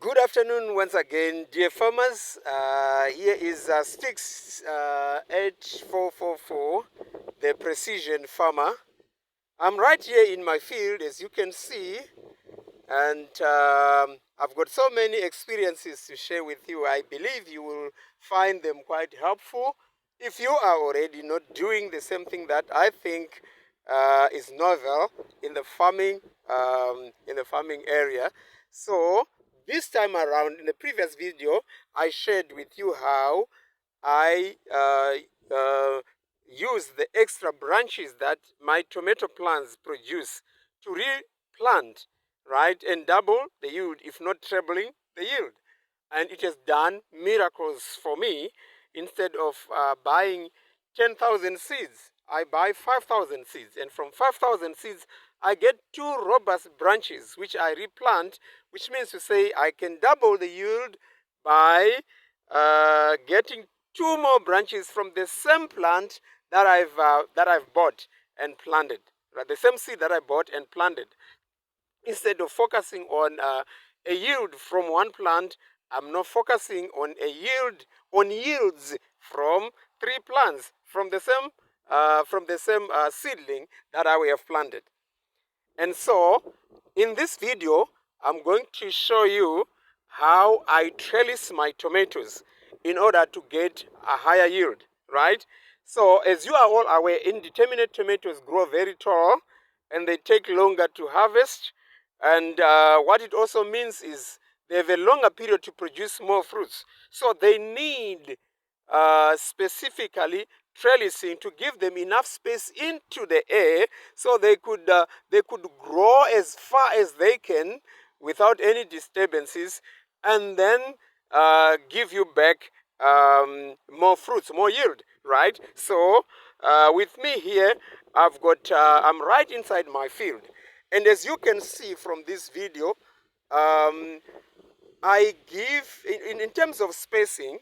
Good afternoon once again, dear farmers. Here is Sticks 8444, the Precision Farmer. I'm right here in my field, as you can see, and I've got so many experiences to share with you. I believe you will find them quite helpful if you are already not doing the same thing that I think is novel in the farming area. So this time around, in the previous video, I shared with you how I use the extra branches that my tomato plants produce to replant, right, and double the yield, if not trebling the yield. And it has done miracles for me. Instead of buying 10,000 seeds, I buy 5,000 seeds. And from 5,000 seeds, I get 2 robust branches, which I replant, which means to say I can double the yield by getting 2 more branches from the same plant that I've bought and planted. Right? The same seed that I bought and planted. Instead of focusing on a yield from one plant, I'm not focusing on yields from 3 plants from the same seedling that I have planted. And so, in this video, I'm going to show you how I trellis my tomatoes in order to get a higher yield, right? So, as you are all aware, indeterminate tomatoes grow very tall and they take longer to harvest. And what it also means is they have a longer period to produce more fruits. So, they need specifically trellising to give them enough space into the air so they could grow as far as they can without any disturbances, and then give you back more fruits, more yield, right? So with me here, I'm right inside my field, and as you can see from this video, I give in terms of spacing,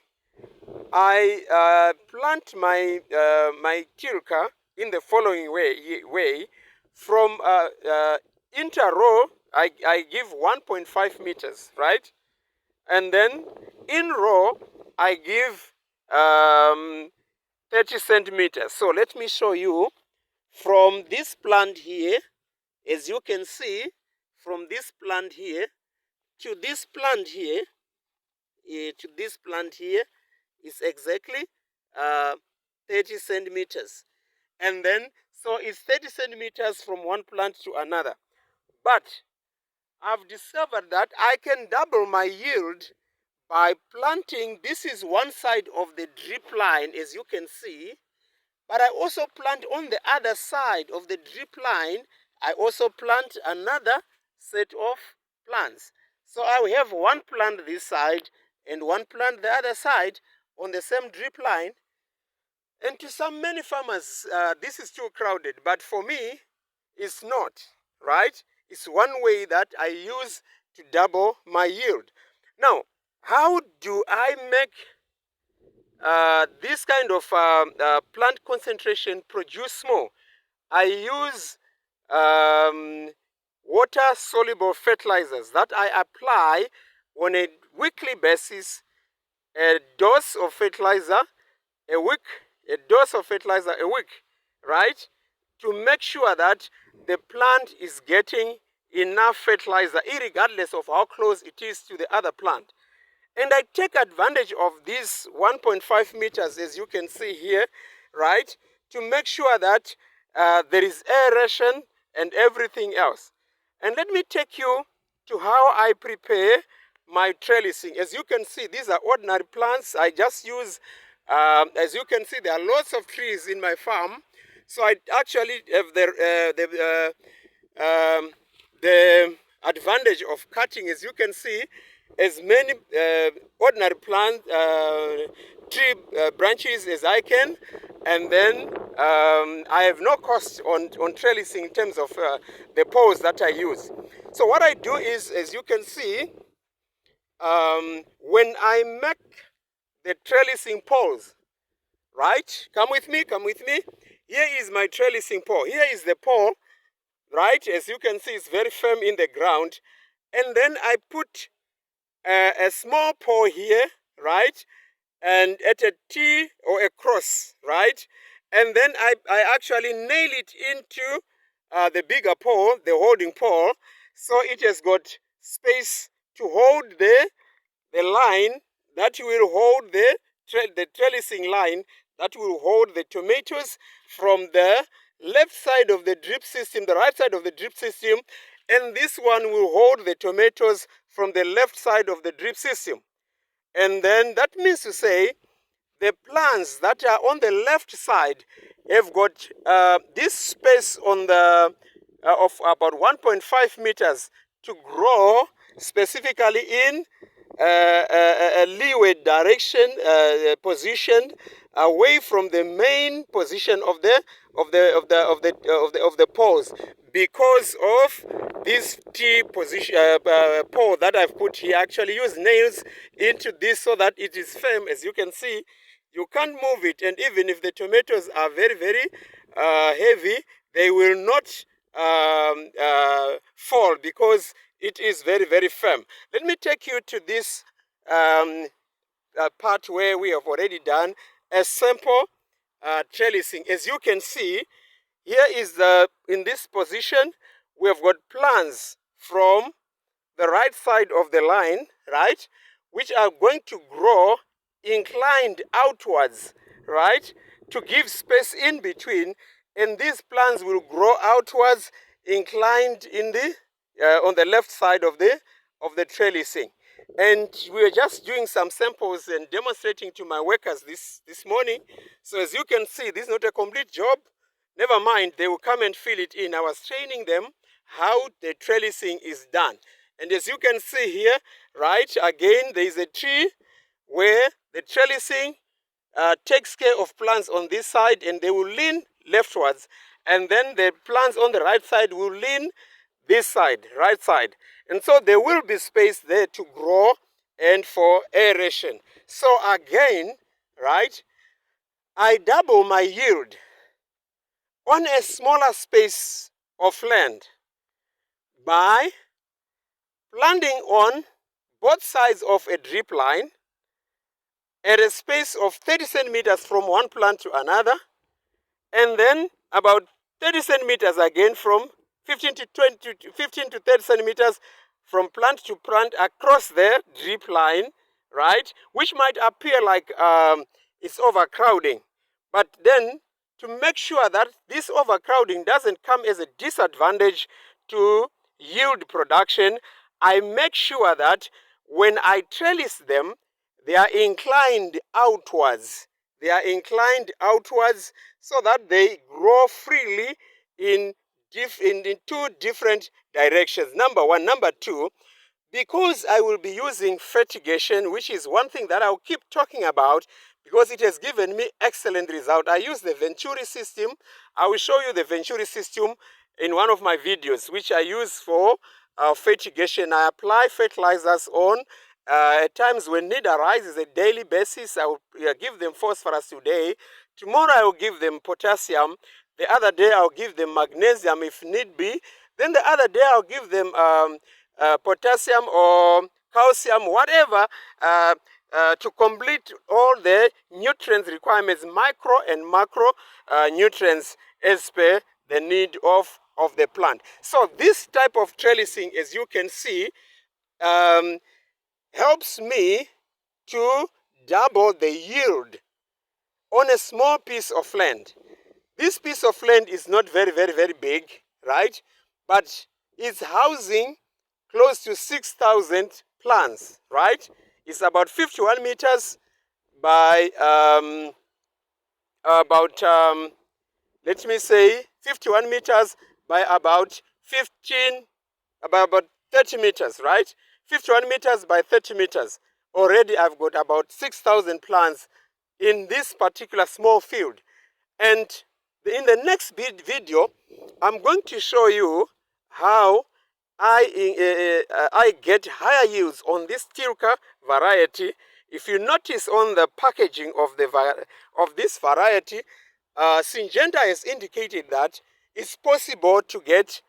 I plant my tilka in the following way. From inter-row, I give 1.5 meters, right? And then in row, I give 30 centimeters. So let me show you from this plant here, as you can see, from this plant here to this plant here, is exactly uh, 30 centimeters. And then, so it's 30 centimeters from one plant to another. But I've discovered that I can double my yield by planting. This is one side of the drip line, as you can see. But I also plant on the other side of the drip line. I also plant another set of plants. So I will have one plant this side and one plant the other side on the same drip line. And to many farmers, this is too crowded. But for me, it's not, right? It's one way that I use to double my yield. Now, how do I make this kind of plant concentration produce more? I use water-soluble fertilizers that I apply on a weekly basis, a dose of fertilizer a week, right? To make sure that the plant is getting enough fertilizer, irregardless of how close it is to the other plant. And I take advantage of these 1.5 meters, as you can see here, right, to make sure that there is aeration and everything else. And let me take you to how I prepare my trellising. As you can see, these are ordinary plants. I just use, as you can see, there are lots of trees in my farm. So I actually have the advantage of cutting, as you can see, as many ordinary plant tree branches as I can, and then I have no cost on trellising in terms of the poles that I use. So what I do is, as you can see, when I make the trellising poles, right? Come with me. Here is my trellising pole. Here is the pole, right? As you can see, it's very firm in the ground. And then I put a small pole here, right? And at a T or a cross, right? And then I actually nail it into the bigger pole, the holding pole, so it has got space to hold the line that will hold the trellising line that will hold the tomatoes from the left side of the drip system, the right side of the drip system, and this one will hold the tomatoes from the left side of the drip system. And then that means to say the plants that are on the left side have got this space on the of about 1.5 meters to grow specifically in a leeway direction, positioned away from the main position of the poles, because of this T position pole that I've put here. Actually use nails into this so that it is firm. As you can see, you can't move it, and even if the tomatoes are very, very heavy, they will not fall because it is very, very firm. Let me take you to this part where we have already done a simple trellising. As you can see, here is in this position, we have got plants from the right side of the line, right, which are going to grow inclined outwards, right, to give space in between, and these plants will grow outwards, inclined in the on the left side of the trellising. And we are just doing some samples and demonstrating to my workers this morning. So as you can see, this is not a complete job. Never mind, they will come and fill it in. I was training them how the trellising is done. And as you can see here, right, again, there is a tree where the trellising takes care of plants on this side, and they will lean leftwards. And then the plants on the right side will lean this side, right side. And so there will be space there to grow and for aeration. So again, right, I double my yield on a smaller space of land by planting on both sides of a drip line at a space of 30 centimeters from one plant to another, and then about 30 centimeters again from 15 to 30 centimeters from plant to plant across the drip line, right? Which might appear like it's overcrowding. But then, to make sure that this overcrowding doesn't come as a disadvantage to yield production, I make sure that when I trellis them, they are inclined outwards. They are inclined outwards so that they grow freely in two different directions. Number one. Number two, because I will be using fertigation, which is one thing that I'll keep talking about because it has given me excellent result. I use the Venturi system. I will show you the Venturi system in one of my videos, which I use for fertigation. I apply fertilizers on at times when need arises, a daily basis. I will give them phosphorus today. Tomorrow I will give them potassium. The other day I'll give them magnesium if need be. Then the other day I'll give them potassium or calcium, whatever, to complete all the nutrients requirements, micro and macro nutrients as per the need of the plant. So this type of trellising, as you can see, helps me to double the yield on a small piece of land. This piece of land is not very, very, very big, right? But it's housing close to 6,000 plants, right? It's about 51 meters by let me say 51 meters by about 30 meters, right? 51 meters by 30 meters. Already I've got about 6,000 plants in this particular small field. And in the next video, I'm going to show you how I get higher yields on this Tilka variety. If you notice on the packaging of this variety, Syngenta has indicated that it's possible to get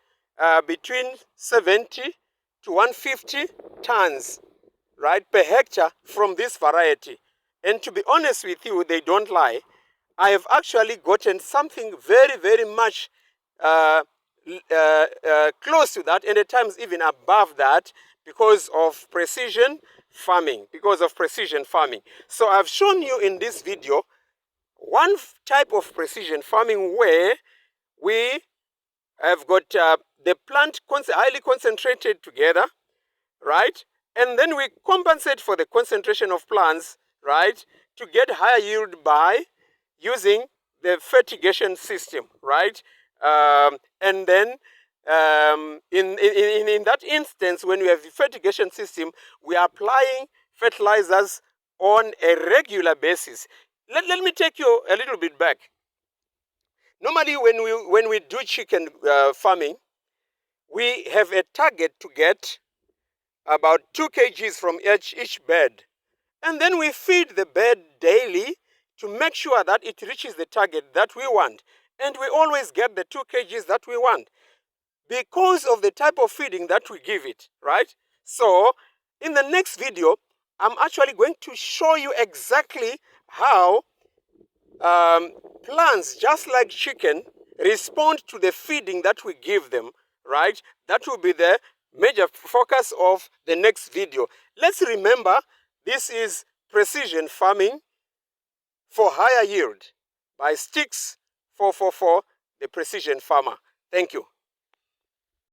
between 70 to 150 tons right, per hectare from this variety. And to be honest with you, they don't lie. I have actually gotten something very, very much close to that, and at times even above that, because of precision farming. So I've shown you in this video one type of precision farming where we have got the plant highly concentrated together, right? And then we compensate for the concentration of plants, right, to get higher yield by using the fertigation system, right? And then in that instance, when we have the fertigation system, we are applying fertilizers on a regular basis. Let me take you a little bit back. Normally, when we do chicken farming, we have a target to get about 2 kgs from each bed. And then we feed the bed daily to make sure that it reaches the target that we want. And we always get the 2 kgs that we want because of the type of feeding that we give it, right? So in the next video, I'm actually going to show you exactly how plants, just like chicken, respond to the feeding that we give them, right? That will be the major focus of the next video. Let's remember, this is precision farming for higher yield by Sticks 444, the precision farmer. Thank you.